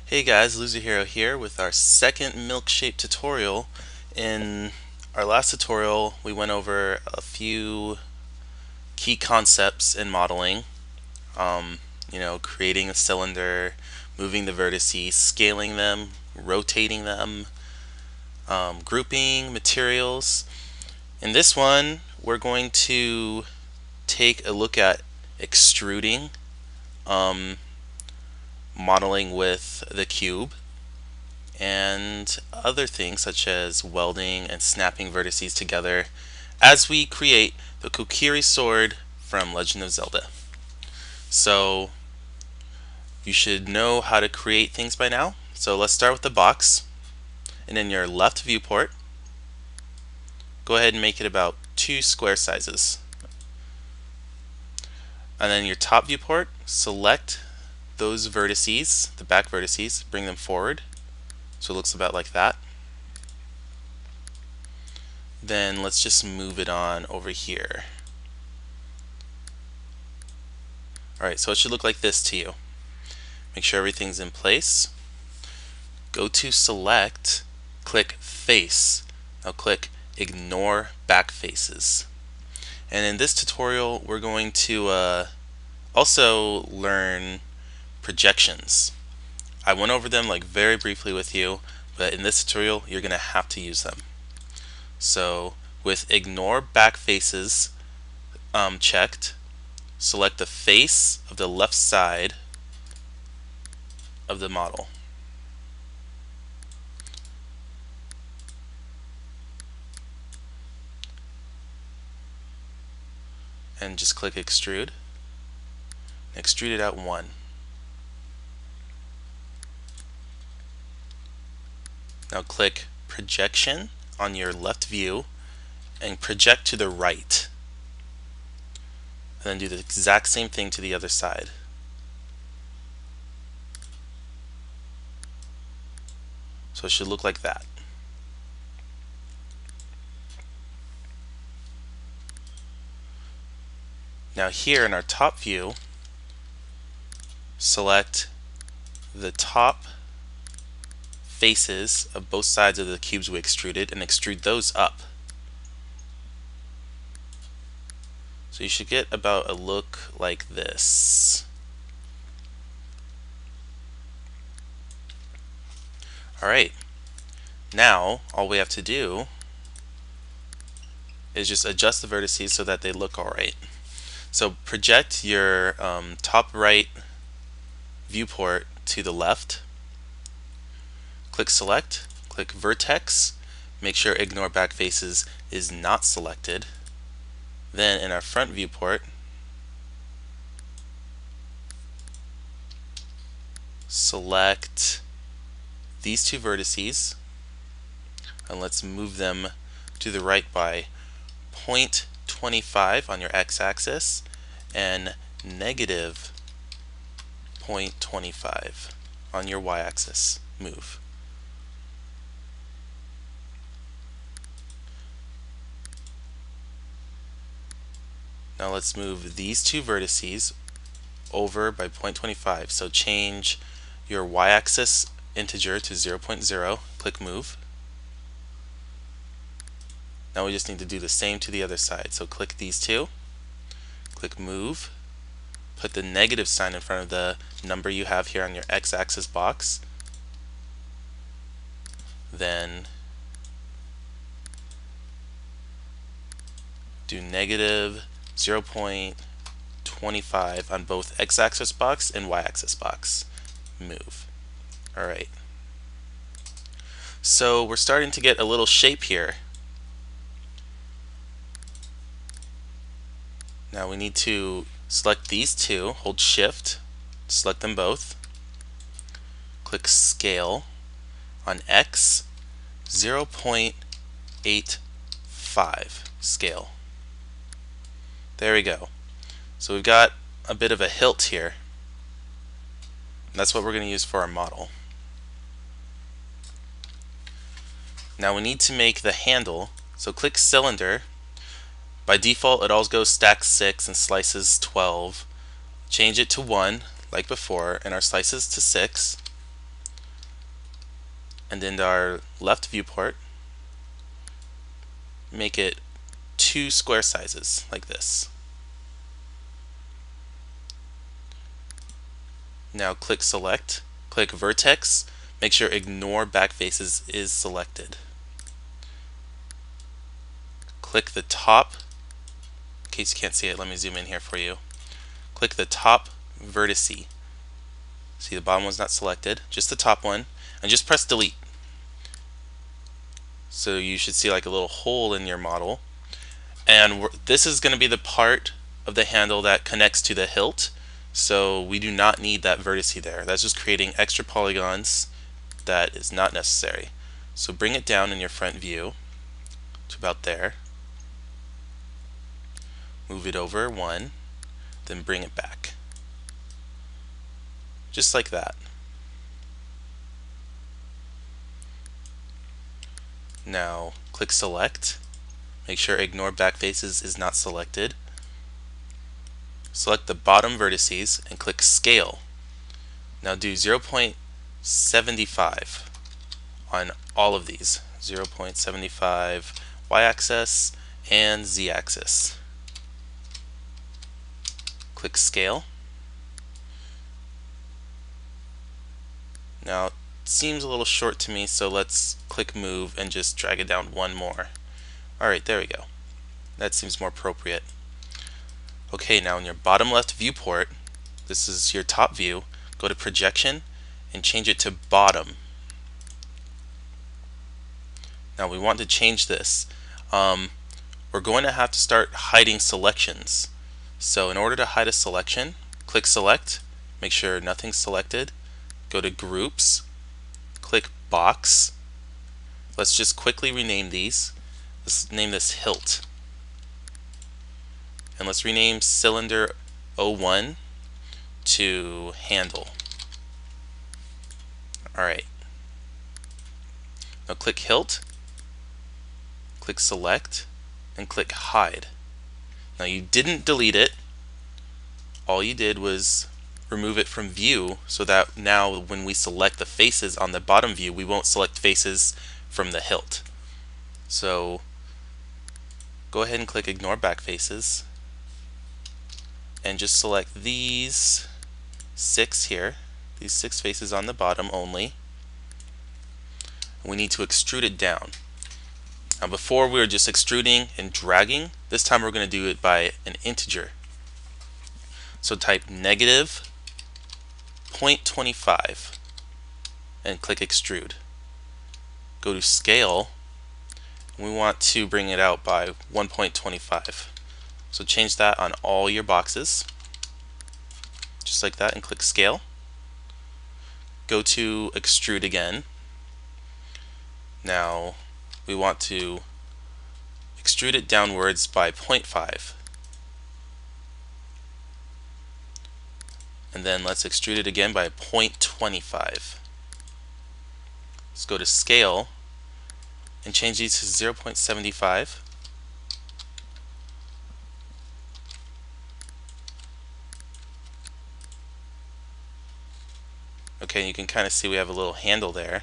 Hey guys, Loser Hero here with our second milkshake tutorial. In our last tutorial, we went over a few key concepts in modeling. Creating a cylinder, moving the vertices, scaling them, rotating them, grouping materials. In this one, we're going to take a look at extruding, modeling with the cube, and other things such as welding and snapping vertices together as we create the Kokiri Sword from Legend of Zelda. So you should know how to create things by now. So let's start with the box, and in your left viewport, go ahead and make it about 2 square sizes. And then your top viewport, select those vertices, the back vertices, bring them forward so it looks about like that. Then let's just move it on over here. Alright, so it should look like this to you. Make sure everything's in place. Go to Select, click Face. Now click Ignore Back Faces. And in this tutorial, we're going to also learn projections. I went over them like very briefly with you, but in this tutorial, you're going to have to use them. So with Ignore Back Faces checked, select the face of the left side of the model. And just click Extrude. Extrude it out 1. Now click Projection on your left view and project to the right. And then do the exact same thing to the other side. So it should look like that. Now here in our top view, select the top faces of both sides of the cubes we extruded and extrude those up. So you should get about a look like this. Alright, now all we have to do is just adjust the vertices so that they look alright. So project your top right viewport to the left. Click Select, click Vertex, make sure Ignore Back Faces is not selected. Then in our front viewport, select these 2 vertices and let's move them to the right by 0.25 on your x-axis and negative 0.25 on your y-axis. Move. Now let's move these 2 vertices over by 0.25. So change your y-axis integer to 0.0, click Move. Now we just need to do the same to the other side. So click these 2, click Move, put the negative sign in front of the number you have here on your x-axis box, then do negative 0.25 on both x-axis box and y-axis box. Move. Alright. So we're starting to get a little shape here. Now we need to select these 2, hold Shift, select them both, click Scale on X, 0.85 scale. There we go. So we've got a bit of a hilt here. That's what we're going to use for our model. Now we need to make the handle, so click Cylinder. By default it always goes stack 6 and slices 12. Change it to 1 like before and our slices to 6. and then our left viewport, make it 2 square sizes like this. Now click select, click vertex, make sure ignore back faces is selected. Click the top, in case you can't see it, let me zoom in here for you. Click the top vertice. See, the bottom one's not selected, just the top one, and just press delete. So you should see like a little hole in your model. And this is going to be the part of the handle that connects to the hilt. So we do not need that vertice there. That's just creating extra polygons that is not necessary. So bring it down in your front view to about there. Move it over 1, then bring it back. Just like that. Now click select. Make sure ignore back faces is not selected. Select the bottom vertices and click scale. Now do 0.75 on all of these. 0.75 y-axis and z-axis. Click scale. Now it seems a little short to me, so let's click move and just drag it down 1 more. Alright, there we go. That seems more appropriate. Okay, now in your bottom left viewport, this is your top view, go to projection and change it to bottom. Now we want to change this. We're going to have to start hiding selections. So in order to hide a selection, click select, make sure nothing's selected, go to groups, click box. Let's just quickly rename these. Let's name this hilt. And let's rename cylinder 01 to handle. Alright. Now click hilt, click select, and click hide. Now you didn't delete it. All you did was remove it from view so that now when we select the faces on the bottom view, we won't select faces from the hilt. So go ahead and click ignore back faces and just select these 6 here, these 6 faces on the bottom only. We need to extrude it down. Now before we were just extruding and dragging, this time we're going to do it by an integer. So type negative 0.25 and click extrude. Go to scale, and we want to bring it out by 1.25. So change that on all your boxes, just like that, and click scale. Go to extrude again. Now we want to extrude it downwards by 0.5. And then let's extrude it again by 0.25. Let's go to scale and change these to 0.75. Okay, you can kind of see we have a little handle there,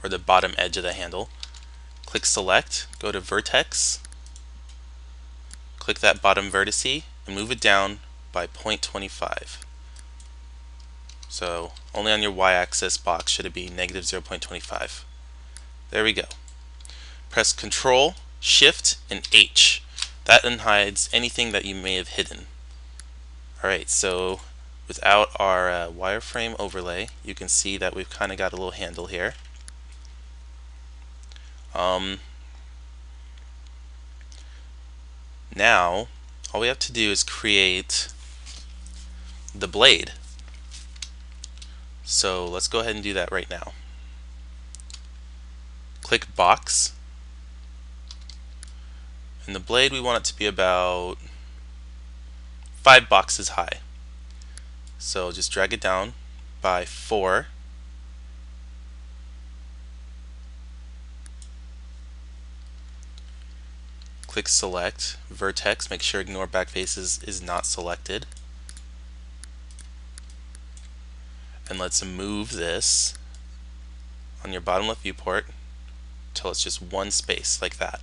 or the bottom edge of the handle. Click select, go to vertex, click that bottom vertice and move it down by 0.25. So only on your y-axis box should it be negative 0.25. There we go. Press Control, Shift, and H. That unhides anything that you may have hidden. Alright, so without our wireframe overlay, you can see that we've kind of got a little handle here. Now, all we have to do is create the blade. So let's go ahead and do that right now. Click box, and the blade we want it to be about 5 boxes high. So just drag it down by 4. Click select, vertex, make sure ignore back faces is not selected. And let's move this on your bottom left viewport till it's just one space like that.